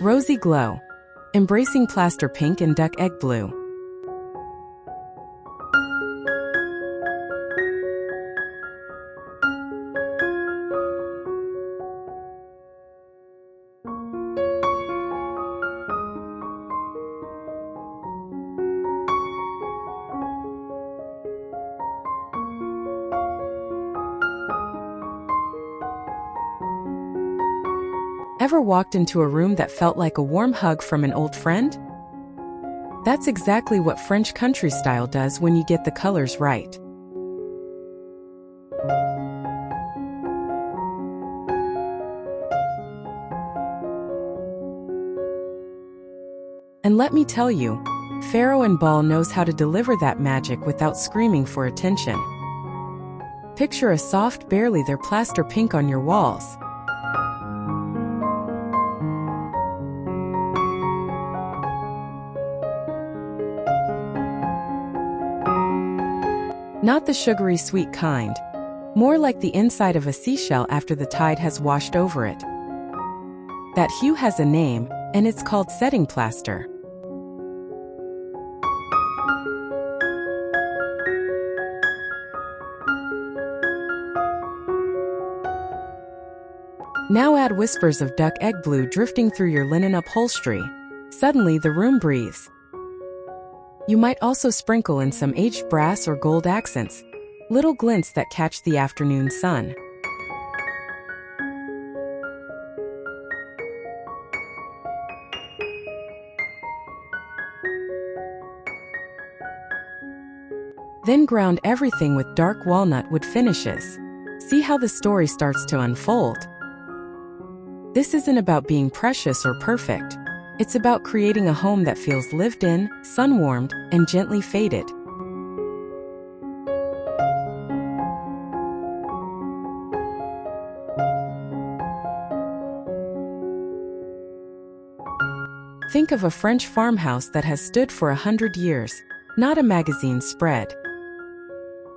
Rosy glow. Embracing plaster pink and duck egg blue. Ever walked into a room that felt like a warm hug from an old friend? That's exactly what French country style does when you get the colors right. And let me tell you, Farrow Ball knows how to deliver that magic without screaming for attention. Picture a soft, barely there plaster pink on your walls. Not the sugary sweet kind, more like the inside of a seashell after the tide has washed over it. That hue has a name, and it's called setting plaster. Now add whispers of duck egg blue drifting through your linen upholstery. Suddenly the room breathes. You might also sprinkle in some aged brass or gold accents, little glints that catch the afternoon sun. Then ground everything with dark walnut wood finishes. See how the story starts to unfold. This isn't about being precious or perfect. It's about creating a home that feels lived in, sun-warmed, and gently faded. Think of a French farmhouse that has stood for 100 years, not a magazine spread.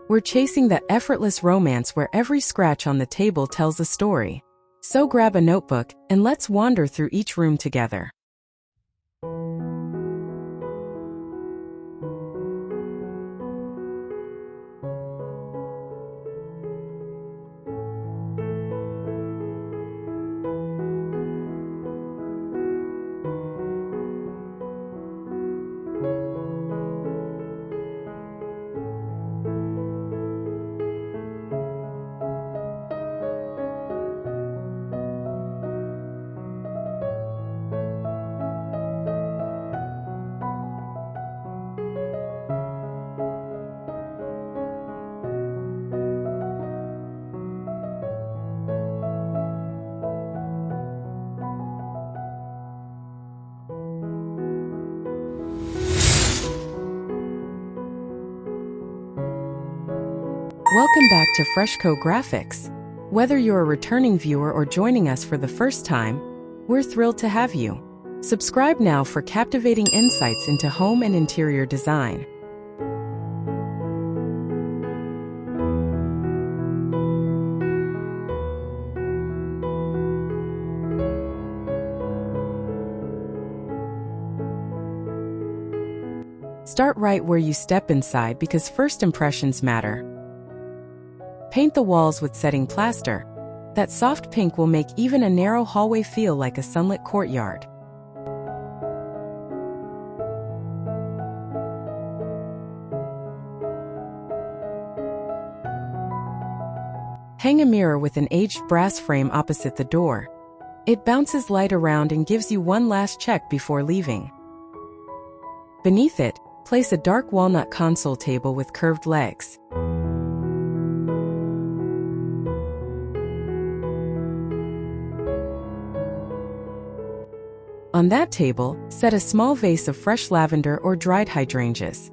We're chasing that effortless romance where every scratch on the table tells a story. So grab a notebook, and let's wander through each room together. Welcome back to Freshco Graphics. Whether you're a returning viewer or joining us for the first time, we're thrilled to have you. Subscribe now for captivating insights into home and interior design. Start right where you step inside because first impressions matter. Paint the walls with setting plaster. That soft pink will make even a narrow hallway feel like a sunlit courtyard. Hang a mirror with an aged brass frame opposite the door. It bounces light around and gives you one last check before leaving. Beneath it, place a dark walnut console table with curved legs. On that table, set a small vase of fresh lavender or dried hydrangeas.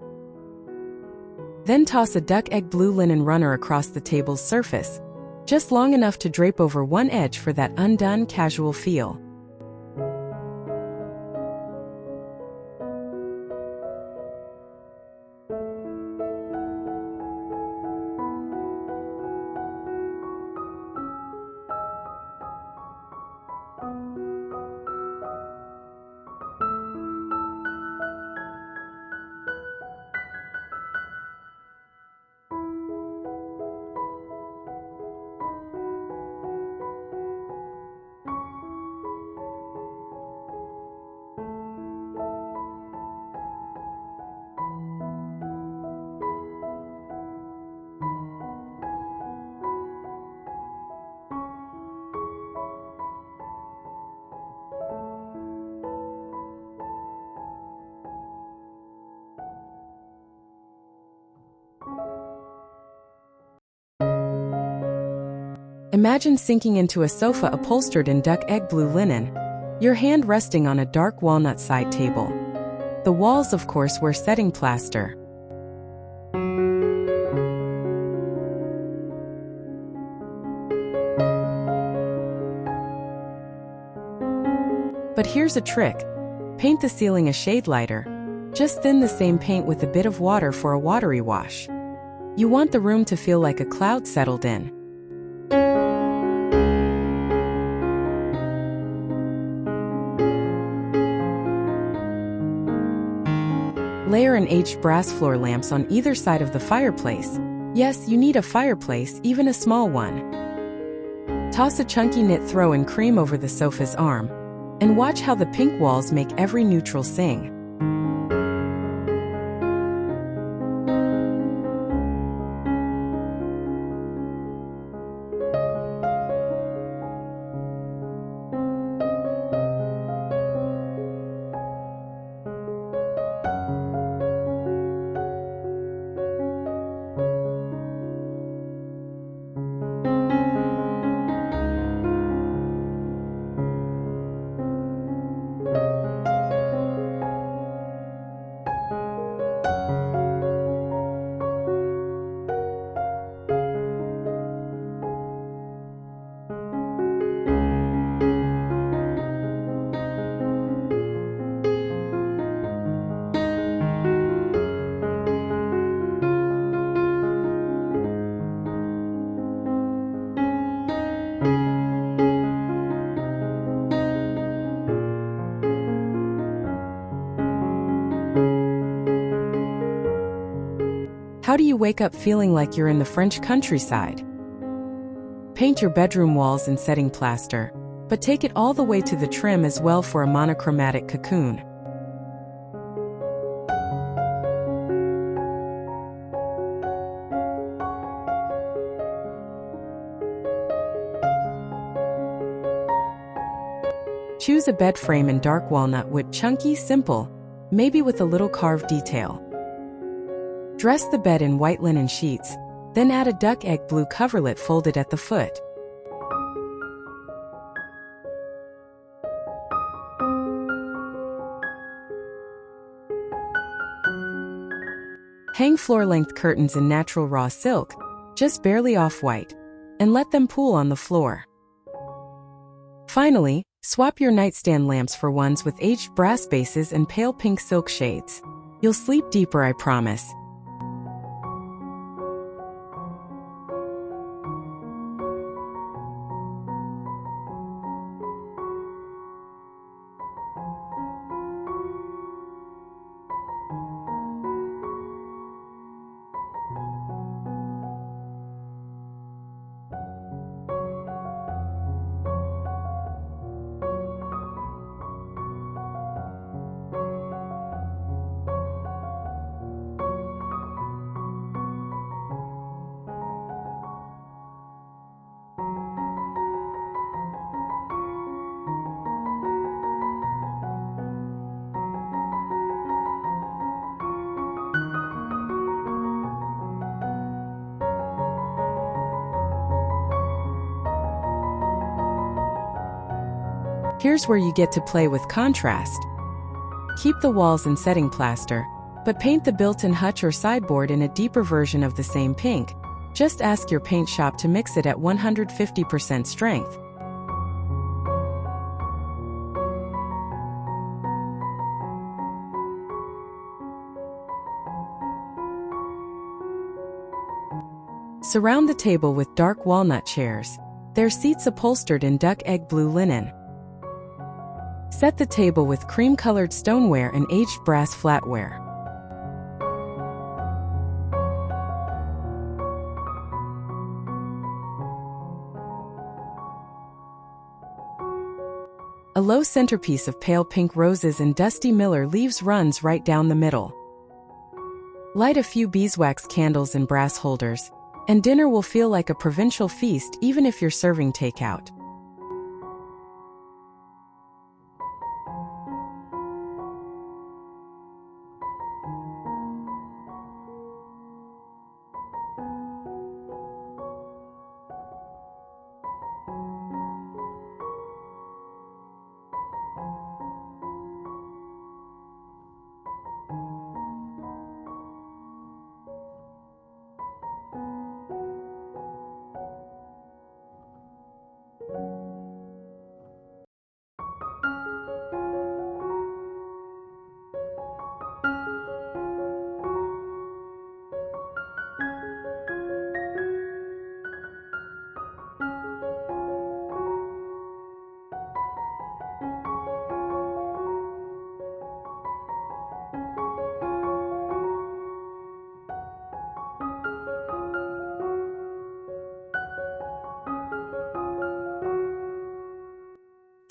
Then toss a duck egg blue linen runner across the table's surface, just long enough to drape over one edge for that undone, casual feel. Imagine sinking into a sofa upholstered in duck egg blue linen, your hand resting on a dark walnut side table. The walls, of course, were setting plaster. But here's a trick. Paint the ceiling a shade lighter. Just thin the same paint with a bit of water for a watery wash. You want the room to feel like a cloud settled in. Layer an aged brass floor lamps on either side of the fireplace. Yes, you need a fireplace, even a small one. Toss a chunky knit throw-in cream over the sofa's arm, and watch how the pink walls make every neutral sing. How do you wake up feeling like you're in the French countryside? Paint your bedroom walls in setting plaster, but take it all the way to the trim as well for a monochromatic cocoon. Choose a bed frame in dark walnut wood, chunky, simple, maybe with a little carved detail. Dress the bed in white linen sheets, then add a duck egg blue coverlet folded at the foot. Hang floor-length curtains in natural raw silk, just barely off-white, and let them pool on the floor. Finally, swap your nightstand lamps for ones with aged brass bases and pale pink silk shades. You'll sleep deeper, I promise. Here's where you get to play with contrast. Keep the walls in setting plaster, but paint the built-in hutch or sideboard in a deeper version of the same pink. Just ask your paint shop to mix it at 150% strength. Surround the table with dark walnut chairs, their seats upholstered in duck egg blue linen. Set the table with cream-colored stoneware and aged brass flatware. A low centerpiece of pale pink roses and dusty Miller leaves runs right down the middle. Light a few beeswax candles in brass holders, and dinner will feel like a provincial feast even if you're serving takeout.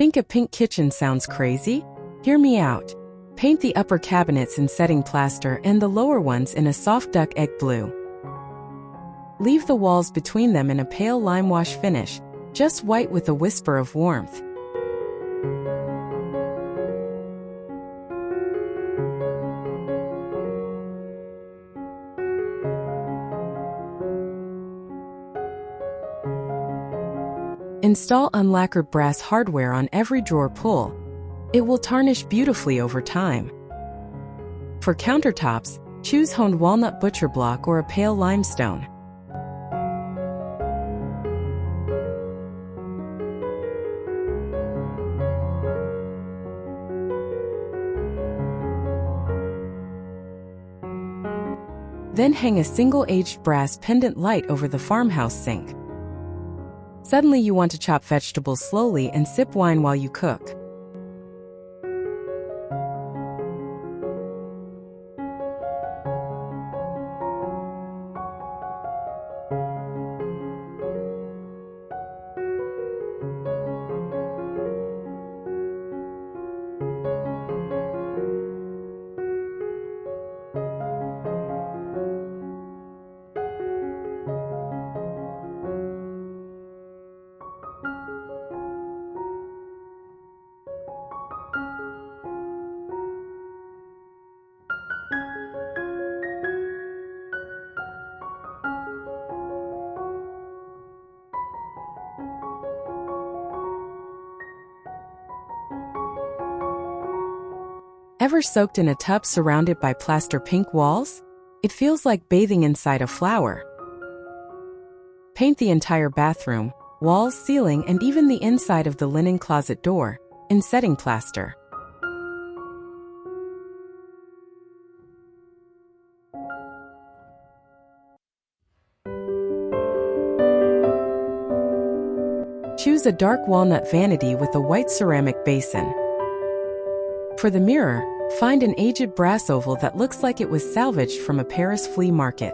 Think a pink kitchen sounds crazy? Hear me out. Paint the upper cabinets in setting plaster and the lower ones in a soft duck egg blue. Leave the walls between them in a pale lime wash finish, just white with a whisper of warmth. Install unlacquered brass hardware on every drawer pull. It will tarnish beautifully over time. For countertops, choose honed walnut butcher block or a pale limestone. Then hang a single-aged brass pendant light over the farmhouse sink. Suddenly you want to chop vegetables slowly and sip wine while you cook. Ever soaked in a tub surrounded by plaster pink walls? It feels like bathing inside a flower. Paint the entire bathroom, walls, ceiling, and even the inside of the linen closet door in setting plaster. Choose a dark walnut vanity with a white ceramic basin. For the mirror, find an aged brass oval that looks like it was salvaged from a Paris flea market.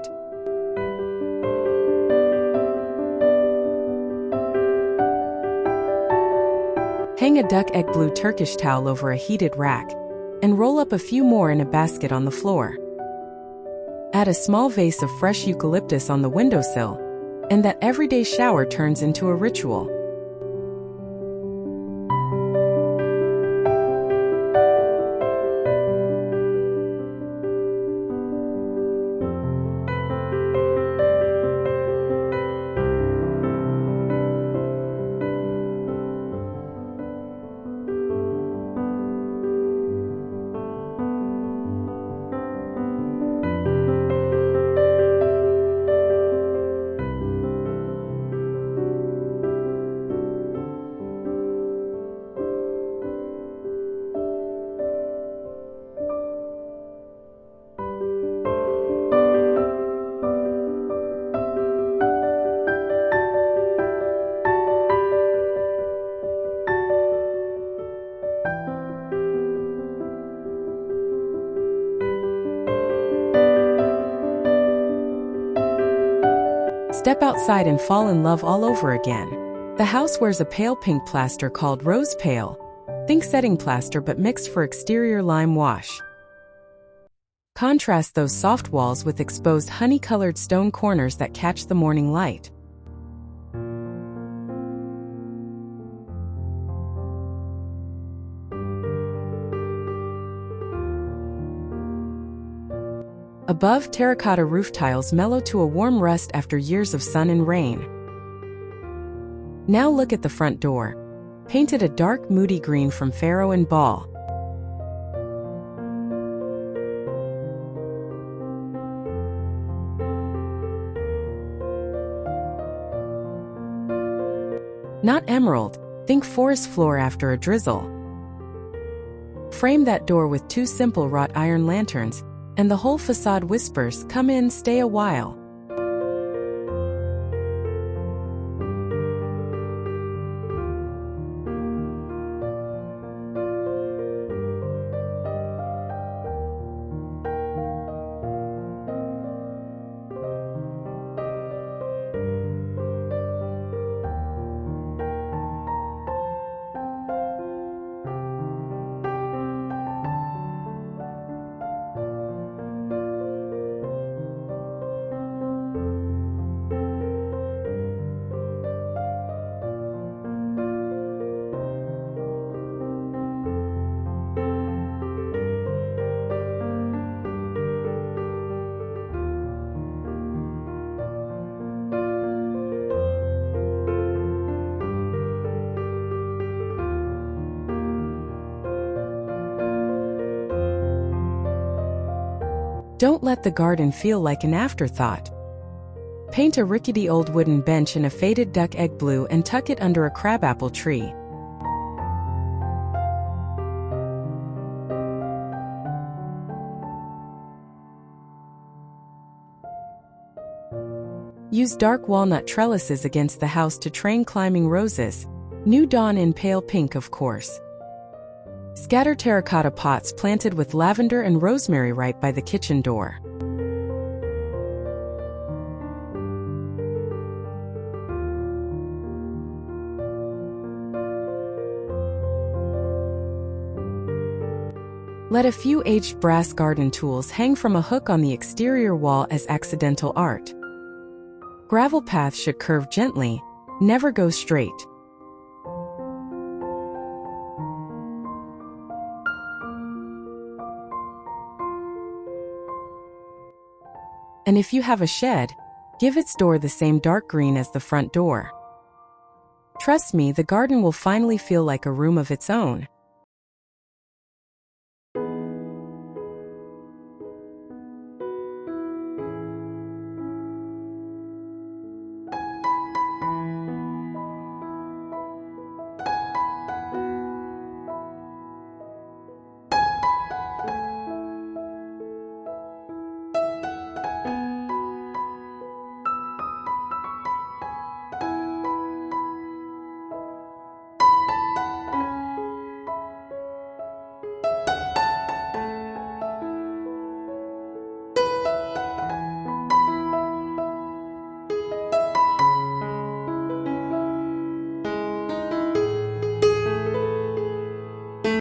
Hang a duck egg blue Turkish towel over a heated rack, and roll up a few more in a basket on the floor. Add a small vase of fresh eucalyptus on the windowsill, and that everyday shower turns into a ritual. Step outside and fall in love all over again. The house wears a pale pink plaster called rose pale. Think setting plaster but mixed for exterior lime wash. Contrast those soft walls with exposed honey-colored stone corners that catch the morning light. Above, terracotta roof tiles mellow to a warm rust after years of sun and rain. Now look at the front door. Painted a dark, moody green from Farrow Ball. Not emerald, think forest floor after a drizzle. Frame that door with 2 simple wrought iron lanterns, and the whole facade whispers, "Come in, stay a while." Don't let the garden feel like an afterthought. Paint a rickety old wooden bench in a faded duck egg blue and tuck it under a crabapple tree. Use dark walnut trellises against the house to train climbing roses. New dawn in pale pink, of course. Scatter terracotta pots planted with lavender and rosemary right by the kitchen door. Let a few aged brass garden tools hang from a hook on the exterior wall as accidental art. Gravel paths should curve gently, never go straight. And if you have a shed, give its door the same dark green as the front door. Trust me, the garden will finally feel like a room of its own.